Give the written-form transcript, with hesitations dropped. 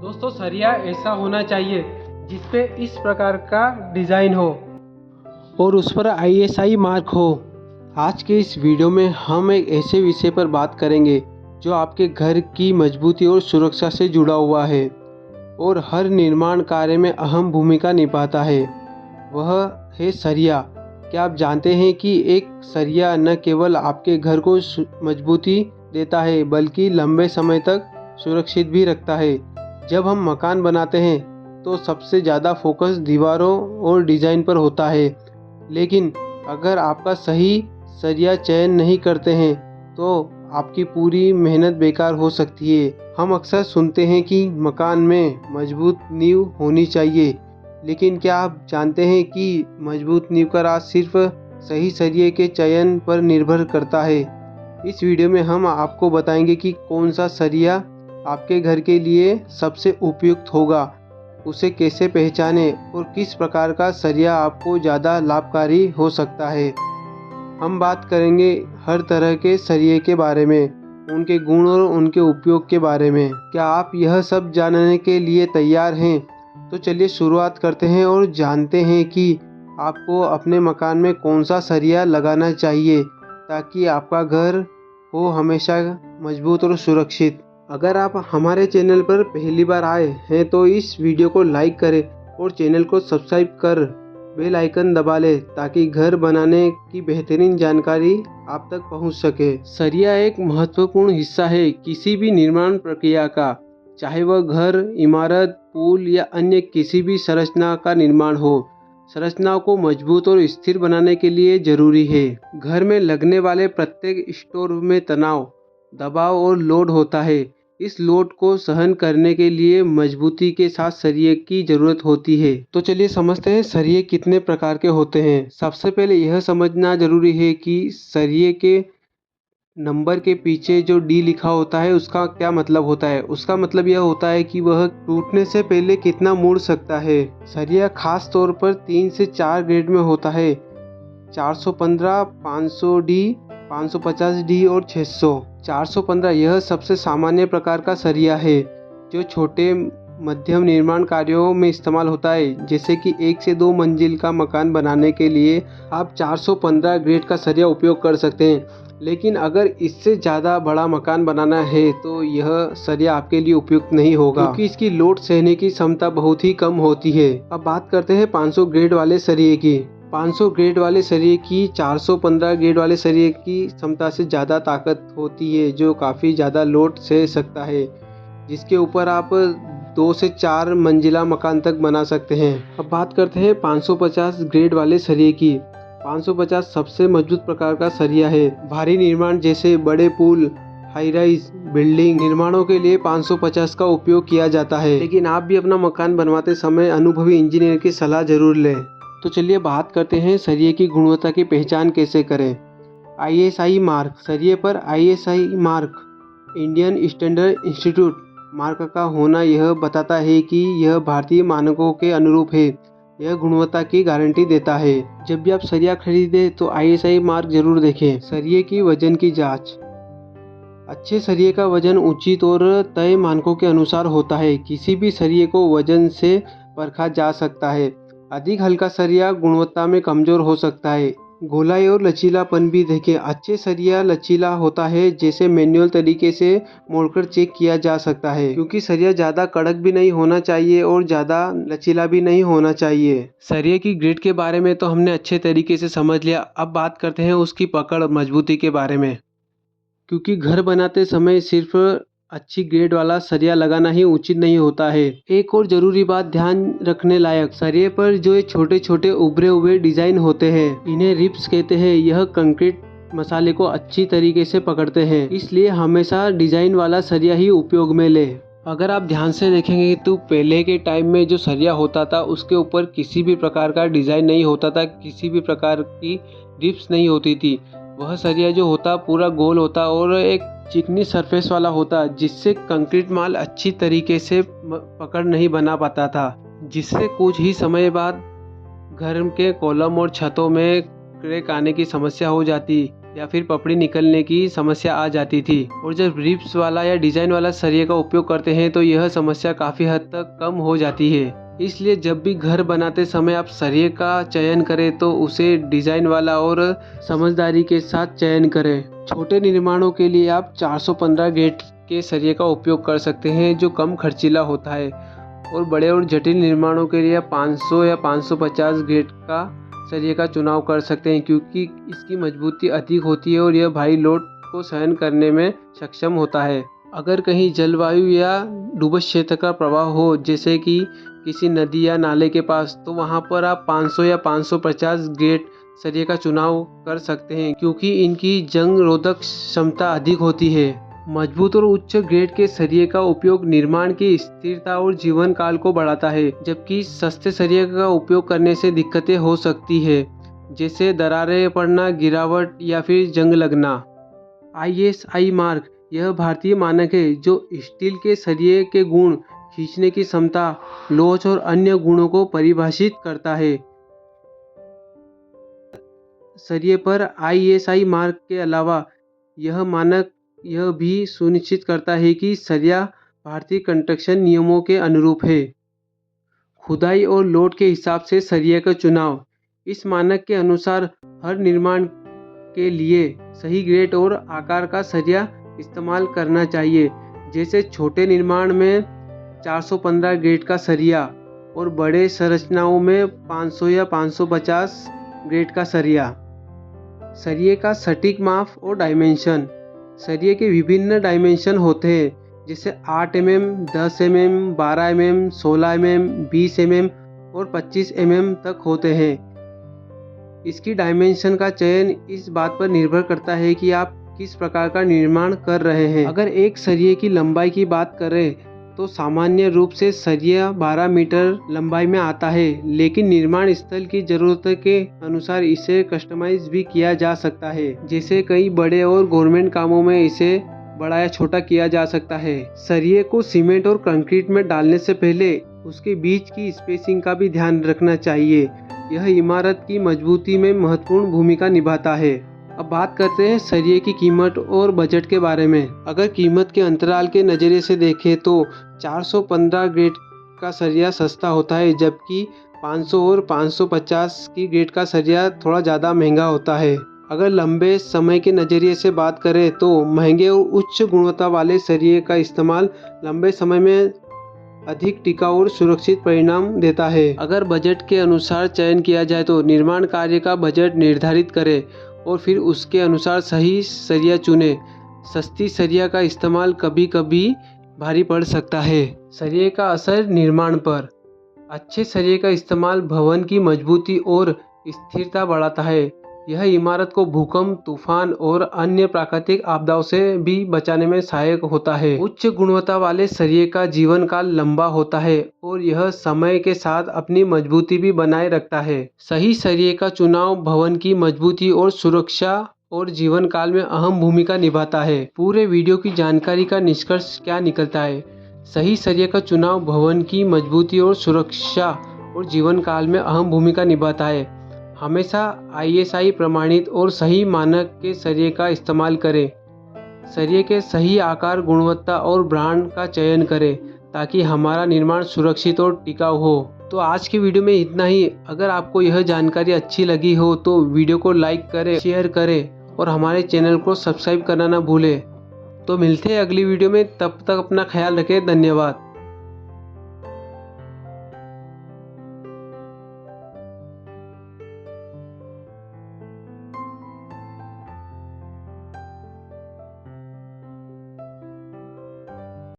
दोस्तों सरिया ऐसा होना चाहिए जिसपे इस प्रकार का डिज़ाइन हो और उस पर ISI मार्क हो। आज के इस वीडियो में हम एक ऐसे विषय पर बात करेंगे जो आपके घर की मजबूती और सुरक्षा से जुड़ा हुआ है और हर निर्माण कार्य में अहम भूमिका निभाता है। वह है सरिया। क्या आप जानते हैं कि एक सरिया न केवल आपके घर को मजबूती देता है बल्कि लंबे समय तक सुरक्षित भी रखता है। जब हम मकान बनाते हैं तो सबसे ज़्यादा फोकस दीवारों और डिज़ाइन पर होता है, लेकिन अगर आपका सही सरिया चयन नहीं करते हैं तो आपकी पूरी मेहनत बेकार हो सकती है। हम अक्सर सुनते हैं कि मकान में मजबूत नींव होनी चाहिए, लेकिन क्या आप जानते हैं कि मजबूत नींव का राज सिर्फ सही सरिये के चयन पर निर्भर करता है। इस वीडियो में हम आपको बताएंगे कि कौन सा सरिया आपके घर के लिए सबसे उपयुक्त होगा, उसे कैसे पहचानें और किस प्रकार का सरिया आपको ज़्यादा लाभकारी हो सकता है। हम बात करेंगे हर तरह के सरिये के बारे में, उनके गुण और उनके उपयोग के बारे में। क्या आप यह सब जानने के लिए तैयार हैं? तो चलिए शुरुआत करते हैं और जानते हैं कि आपको अपने मकान में कौन सा सरिया लगाना चाहिए ताकि आपका घर हो हमेशा मजबूत और सुरक्षित। अगर आप हमारे चैनल पर पहली बार आए हैं तो इस वीडियो को लाइक करें और चैनल को सब्सक्राइब कर बेल आइकन दबा लें ताकि घर बनाने की बेहतरीन जानकारी आप तक पहुंच सके। सरिया एक महत्वपूर्ण हिस्सा है किसी भी निर्माण प्रक्रिया का, चाहे वह घर, इमारत, पुल या अन्य किसी भी संरचना का निर्माण हो। संरचनाओं को मजबूत और स्थिर बनाने के लिए जरूरी है। घर में लगने वाले प्रत्येक स्टोर में तनाव, दबाव और लोड होता है। इस लोड को सहन करने के लिए मजबूती के साथ सरिये की जरूरत होती है। तो चलिए समझते हैं सरिये कितने प्रकार के होते हैं। सबसे पहले यह समझना जरूरी है कि सरिये के नंबर के पीछे जो D लिखा होता है उसका क्या मतलब होता है। उसका मतलब यह होता है कि वह टूटने से पहले कितना मुड़ सकता है। सरिया खास तौर पर 3 से 4 ग्रेड में होता है, 415, 500D, 550D और 600। 415 यह सबसे सामान्य प्रकार का सरिया है जो छोटे मध्यम निर्माण कार्यों में इस्तेमाल होता है, जैसे कि 1 से 2 मंजिल का मकान बनाने के लिए आप 415 ग्रेड का सरिया उपयोग कर सकते हैं। लेकिन अगर इससे ज़्यादा बड़ा मकान बनाना है तो यह सरिया आपके लिए उपयुक्त नहीं होगा, क्योंकि इसकी लोड सहने की क्षमता बहुत ही कम होती है। अब बात करते हैं 500 ग्रेड वाले सरिये की। 500 ग्रेड वाले सरिये की 415 ग्रेड वाले सरिये की क्षमता से ज़्यादा ताकत होती है, जो काफ़ी ज़्यादा लोड सह सकता है, जिसके ऊपर आप 2 से 4 मंजिला मकान तक बना सकते हैं। अब बात करते हैं 550 ग्रेड वाले सरिये की। 550 सबसे मजबूत प्रकार का सरिया है। भारी निर्माण जैसे बड़े पुल, हाई राइज बिल्डिंग निर्माणों के लिए 550 का उपयोग किया जाता है, लेकिन आप भी अपना मकान बनवाते समय अनुभवी इंजीनियर की सलाह जरूर लें। तो चलिए बात करते हैं सरिये की गुणवत्ता की पहचान कैसे करें। ISI mark. सरिये पर ISI mark, Indian standard institute mark का होना यह बताता है कि यह भारतीय मानकों के अनुरूप है। यह गुणवत्ता की गारंटी देता है। जब भी आप सरिया खरीदें तो ISI मार्क जरूर देखें। सरिये की वजन की जांच। अच्छे सरिये का वजन उचित और तय मानकों के अनुसार होता है। किसी भी सरिये को वजन से परखा जा सकता है। अधिक हल्का सरिया गुणवत्ता में कमजोर हो सकता है। गोलाई और लचीलापन भी देखें। अच्छे सरिया लचीला होता है, जैसे मैनुअल तरीके से मोड़कर चेक किया जा सकता है, क्योंकि सरिया ज़्यादा कड़क भी नहीं होना चाहिए और ज़्यादा लचीला भी नहीं होना चाहिए। सरिये की ग्रेड के बारे में तो हमने अच्छे तरीके से समझ लिया। अब बात करते हैं उसकी पकड़ मजबूती के बारे में, क्योंकि घर बनाते समय सिर्फ अच्छी ग्रेड वाला सरिया लगाना ही उचित नहीं होता है। एक और जरूरी बात ध्यान रखने लायक, सरिये पर जो छोटे छोटे उभरे हुए डिजाइन होते हैं, इन्हें रिप्स कहते हैं। यह कंक्रीट मसाले को अच्छी तरीके से पकड़ते हैं, इसलिए हमेशा डिजाइन वाला सरिया ही उपयोग में ले। अगर आप ध्यान से देखेंगे तो पहले के टाइम में जो सरिया होता था उसके ऊपर किसी भी प्रकार का डिजाइन नहीं होता था, किसी भी प्रकार की रिप्स नहीं होती थी। वह सरिया जो होता पूरा गोल होता और एक चिकनी सरफेस वाला होता, जिससे कंक्रीट माल अच्छी तरीके से पकड़ नहीं बना पाता था, जिससे कुछ ही समय बाद घर के कॉलम और छतों में क्रैक आने की समस्या हो जाती। या फिर पपड़ी निकलने की समस्या आ जाती थी। और जब रिब्स वाला या डिजाइन वाला सरिये का उपयोग करते हैं तो यह समस्या काफ़ी हद तक कम हो जाती है। इसलिए जब भी घर बनाते समय आप सरिये का चयन करें तो उसे डिजाइन वाला और समझदारी के साथ चयन करें। छोटे निर्माणों के लिए आप 415 गेट के सरिये का उपयोग कर सकते हैं जो कम खर्चीला होता है, और बड़े और जटिल निर्माणों के लिए 500 या 550 गेट का सरिये का चुनाव कर सकते हैं, क्योंकि इसकी मजबूती अधिक होती है और यह भारी लोड को सहन करने में सक्षम होता है। अगर कहीं जलवायु या डूबत क्षेत्र का प्रभाव हो, जैसे कि किसी नदी या नाले के पास, तो वहां पर आप 500 या 550 गेट सरिये का चुनाव कर सकते हैं, क्योंकि इनकी जंग रोधक क्षमता अधिक होती है। मजबूत और उच्च ग्रेड के सरिये का उपयोग निर्माण की स्थिरता और जीवन काल को बढ़ाता है, जबकि सस्ते सरिये का उपयोग करने से दिक्कतें हो सकती है, जैसे दरारें पड़ना, गिरावट या फिर जंग लगना। ISI मार्क यह भारतीय मानक है जो स्टील के सरिये के गुण, खींचने की क्षमता, लोच और अन्य गुणों को परिभाषित करता है। सरिये पर ISI मार्क के अलावा यह मानक यह भी सुनिश्चित करता है कि सरिया भारतीय कंस्ट्रक्शन नियमों के अनुरूप है। खुदाई और लोड के हिसाब से सरिये का चुनाव। इस मानक के अनुसार हर निर्माण के लिए सही ग्रेड और आकार का सरिया इस्तेमाल करना चाहिए, जैसे छोटे निर्माण में 415 ग्रेड का सरिया और बड़े संरचनाओं में 500 या 550 ग्रेड का सरिया। सरिये का सटीक माप और डायमेंशन। सरिये के विभिन्न डायमेंशन होते हैं, जैसे 8 mm, 10 mm, 12 mm, 16 mm, 20 mm और 25 mm तक होते हैं। इसकी डायमेंशन का चयन इस बात पर निर्भर करता है कि आप किस प्रकार का निर्माण कर रहे हैं। अगर एक सरिये की लंबाई की बात करें तो सामान्य रूप से सरिया 12 मीटर लंबाई में आता है, लेकिन निर्माण स्थल की जरूरत के अनुसार इसे कस्टमाइज भी किया जा सकता है। जैसे कई बड़े और गवर्नमेंट कामों में इसे बड़ा या छोटा किया जा सकता है। सरिये को सीमेंट और कंक्रीट में डालने से पहले उसके बीच की स्पेसिंग का भी ध्यान रखना चाहिए। यह इमारत की मजबूती में महत्वपूर्ण भूमिका निभाता है। अब बात करते हैं सरिये की कीमत और बजट के बारे में। अगर कीमत के अंतराल के नज़रिए से देखें तो 415 ग्रेड का सरिया सस्ता होता है, जबकि 500 और 550 की ग्रेड का सरिया थोड़ा ज़्यादा महंगा होता है। अगर लंबे समय के नज़रिए से बात करें तो महंगे और उच्च गुणवत्ता वाले सरिये का इस्तेमाल लंबे समय में अधिक टिकाऊ और सुरक्षित परिणाम देता है। अगर बजट के अनुसार चयन किया जाए तो निर्माण कार्य का बजट निर्धारित करें और फिर उसके अनुसार सही सरिया चुनें। सस्ती सरिया का इस्तेमाल कभी कभी भारी पड़ सकता है। सरिये का असर निर्माण पर। अच्छे सरिये का इस्तेमाल भवन की मजबूती और स्थिरता बढ़ाता है। यह इमारत को भूकंप, तूफान और अन्य प्राकृतिक आपदाओं से भी बचाने में सहायक होता है। उच्च गुणवत्ता वाले सरिये का जीवन काल लंबा होता है और यह समय के साथ अपनी मजबूती भी बनाए रखता है। सही सरिये का चुनाव भवन की मजबूती और सुरक्षा और जीवन काल में अहम भूमिका निभाता है। पूरे वीडियो की जानकारी का निष्कर्ष क्या निकलता है? सही सरिये का चुनाव भवन की मजबूती और सुरक्षा और जीवन काल में अहम भूमिका निभाता है। हमेशा ISI प्रमाणित और सही मानक के सरिये का इस्तेमाल करें। सरिये के सही आकार, गुणवत्ता और ब्रांड का चयन करें ताकि हमारा निर्माण सुरक्षित और टिकाऊ हो। तो आज की वीडियो में इतना ही। अगर आपको यह जानकारी अच्छी लगी हो तो वीडियो को लाइक करें, शेयर करें और हमारे चैनल को सब्सक्राइब करना ना भूलें। तो मिलते हैं अगली वीडियो में, तब तक अपना ख्याल रखें। धन्यवाद।